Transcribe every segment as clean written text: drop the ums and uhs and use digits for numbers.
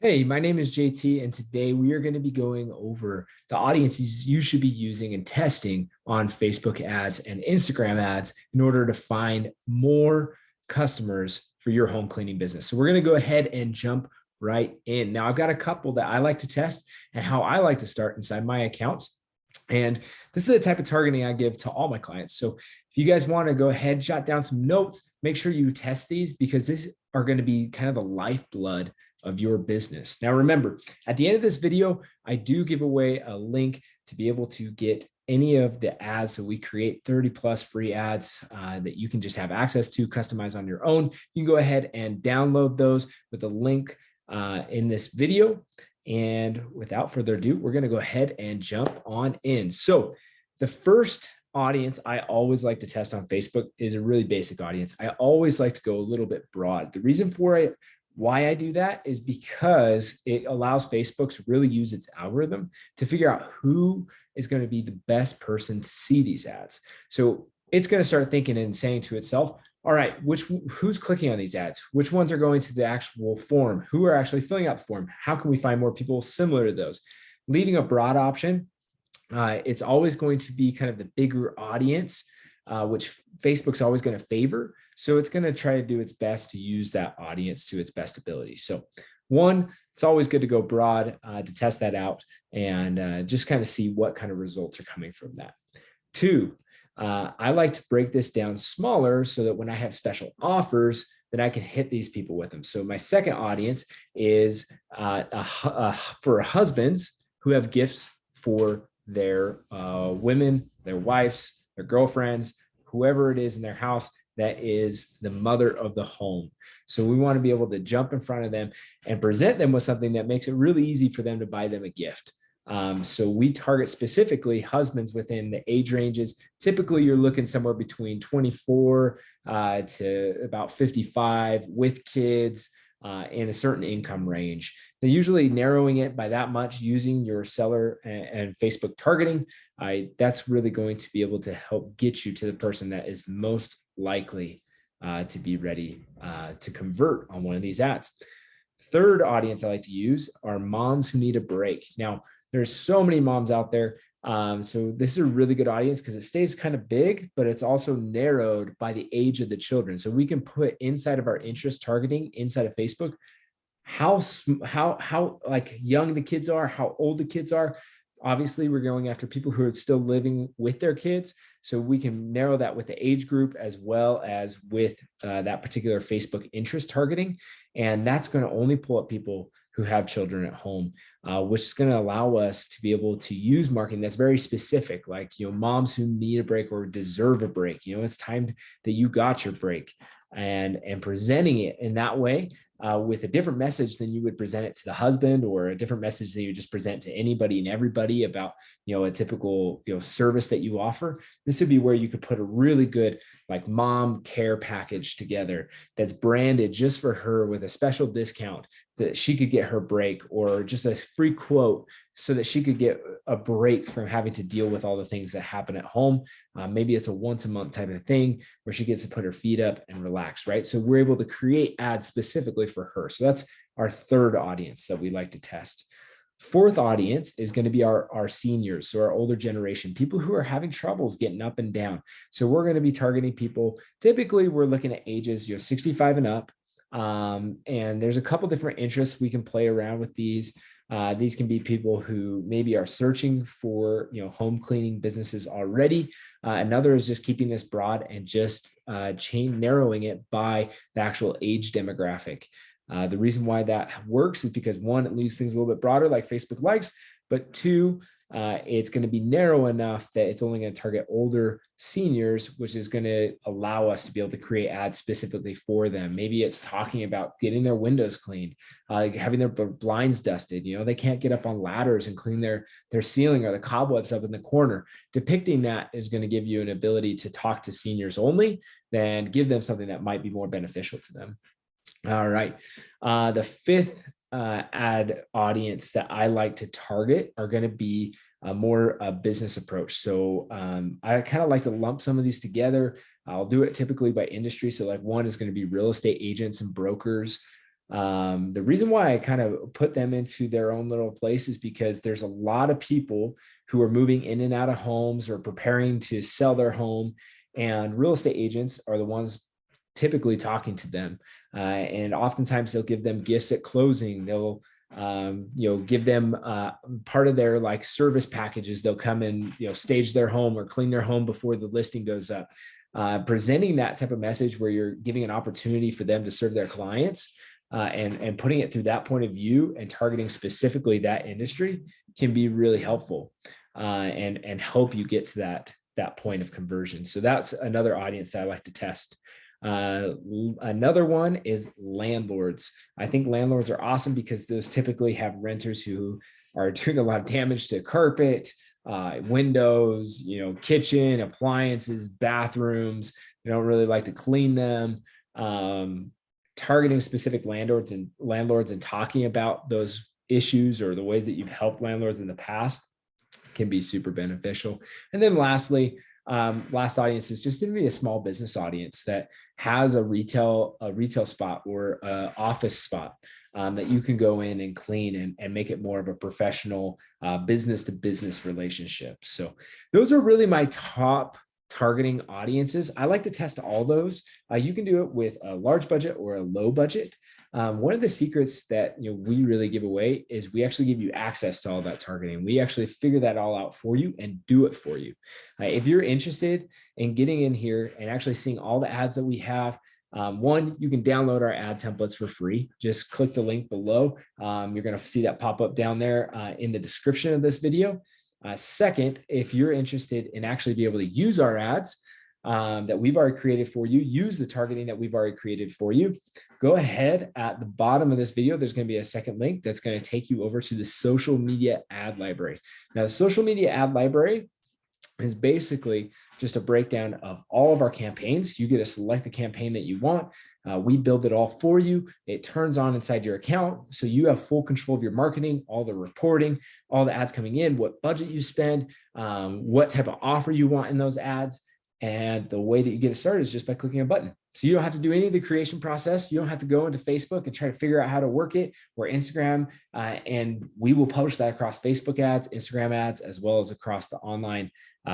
Hey, my name is JT, and today we are going to be going over the audiences you should be using and testing on Facebook ads and Instagram ads in order to find more customers for your home cleaning business. So, we're going to go ahead and jump right in. Now, I've got a couple that I like to test and how I like to start inside my accounts. And this is the type of targeting I give to all my clients. So, if you guys want to go ahead, jot down some notes, make sure you test these because these are going to be kind of the lifeblood of your business. Now, remember, at the end of this video, I do give away a link to be able to get any of the ads that we create, 30 plus free ads that you can just have access to, customize on your own. You can go ahead and download those with the link in this video. And without further ado, we're going to go ahead and jump on in. So the first audience I always like to test on Facebook is a really basic audience. I always like to go a little bit broad. The reason for it, why I do that is because it allows Facebook to really use its algorithm to figure out who is going to be the best person to see these ads. So it's going to start thinking and saying to itself, all right, who's clicking on these ads? Which ones are going to the actual form? Who are actually filling out the form? How can we find more people similar to those? Leaving a broad option, it's always going to be kind of the bigger audience, which Facebook's always going to favor. So it's going to try to do its best to use that audience to its best ability. So one, it's always good to go broad to test that out and just kind of see what kind of results are coming from that. Two, I like to break this down smaller so that when I have special offers, that I can hit these people with them. So my second audience is for husbands who have gifts for their women, their wives, their girlfriends, whoever it is in their house that is the mother of the home. So we want to be able to jump in front of them and present them with something that makes it really easy for them to buy them a gift. So we target specifically husbands within the age ranges. Typically, you're looking somewhere between 24 to about 55 with kids in a certain income range. They're usually narrowing it by that much using your seller and Facebook targeting. That's really going to be able to help get you to the person that is most likely to be ready to convert on one of these ads. Third audience I like to use are moms who need a break. Now, there's so many moms out there. So this is a really good audience because it stays kind of big, but it's also narrowed by the age of the children. So we can put inside of our interest targeting inside of Facebook, how like young the kids are, how old the kids are. Obviously, we're going after people who are still living with their kids. So we can narrow that with the age group as well as with that particular Facebook interest targeting. And that's going to only pull up people who have children at home, which is going to allow us to be able to use marketing that's very specific, like, moms who need a break or deserve a break. It's time that you got your break, and presenting it in that way with a different message than you would present it to the husband, or a different message that you just present to anybody and everybody about, a typical, service that you offer. This would be where you could put a really good like mom care package together that's branded just for her with a special discount that she could get her break, or just a free quote so that she could get a break from having to deal with all the things that happen at home. Maybe it's a once a month type of thing where she gets to put her feet up and relax, right? So we're able to create ads specifically for her. So that's our third audience that we like to test. Fourth audience is going to be our seniors, so our older generation, people who are having troubles getting up and down. So we're going to be targeting people. Typically, we're looking at ages 65 and up. And there's a couple different interests we can play around with these. These can be people who maybe are searching for home cleaning businesses already. Another is just keeping this broad and just narrowing it by the actual age demographic. The reason why that works is because one, it leaves things a little bit broader like Facebook likes, but two, it's going to be narrow enough that it's only going to target older seniors, which is going to allow us to be able to create ads specifically for them. Maybe it's talking about getting their windows cleaned, having their blinds dusted. They can't get up on ladders and clean their ceiling, or the cobwebs up in the corner. Depicting that is going to give you an ability to talk to seniors only, then give them something that might be more beneficial to them. All right. The fifth ad audience that I like to target are going to be a more business approach. So I kind of like to lump some of these together. I'll do it typically by industry. So like one is going to be real estate agents and brokers. The reason why I kind of put them into their own little place is because there's a lot of people who are moving in and out of homes or preparing to sell their home, and real estate agents are the ones typically talking to them. And oftentimes they'll give them gifts at closing. They'll give them part of their like service packages. They'll come and stage their home or clean their home before the listing goes up. Presenting that type of message where you're giving an opportunity for them to serve their clients, and putting it through that point of view and targeting specifically that industry can be really helpful, and help you get to that point of conversion. So that's another audience that I like to test. Another one is landlords. I think landlords are awesome because those typically have renters who are doing a lot of damage to carpet, windows, kitchen, appliances, bathrooms. They don't really like to clean them. Targeting specific landlords and talking about those issues or the ways that you've helped landlords in the past can be super beneficial. And then lastly, last audience is just going to be a small business audience that has a retail spot or an office spot that you can go in and clean and make it more of a professional business to business relationship. So those are really my top targeting audiences. I like to test all those. You can do it with a large budget or a low budget. One of the secrets that we really give away is we actually give you access to all that targeting. We actually figure that all out for you and do it for you. If you're interested in getting in here and actually seeing all the ads that we have, one, you can download our ad templates for free. Just click the link below. You're going to see that pop up down there in the description of this video. Second, if you're interested in actually be able to use our ads that we've already created for you, use the targeting that we've already created for you, go ahead at the bottom of this video. There's going to be a second link that's going to take you over to the social media ad library. Now, the social media ad library is basically just a breakdown of all of our campaigns. You get to select the campaign that you want. We build it all for you. It turns on inside your account. So you have full control of your marketing, all the reporting, all the ads coming in, what budget you spend, what type of offer you want in those ads. And the way that you get it started is just by clicking a button. So you don't have to do any of the creation process. You don't have to go into Facebook and try to figure out how to work it, or Instagram. And we will publish that across Facebook ads, Instagram ads, as well as across the online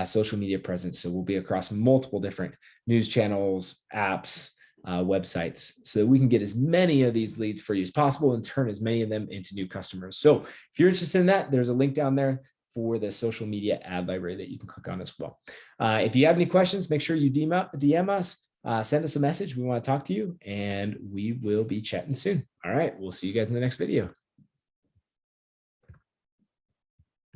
social media presence. So we'll be across multiple different news channels, apps, websites, so that we can get as many of these leads for you as possible and turn as many of them into new customers. So if you're interested in that, there's a link down there for the social media ad library that you can click on as well. If you have any questions, make sure you DM us, send us a message. We want to talk to you, and we will be chatting soon. All right, we'll see you guys in the next video.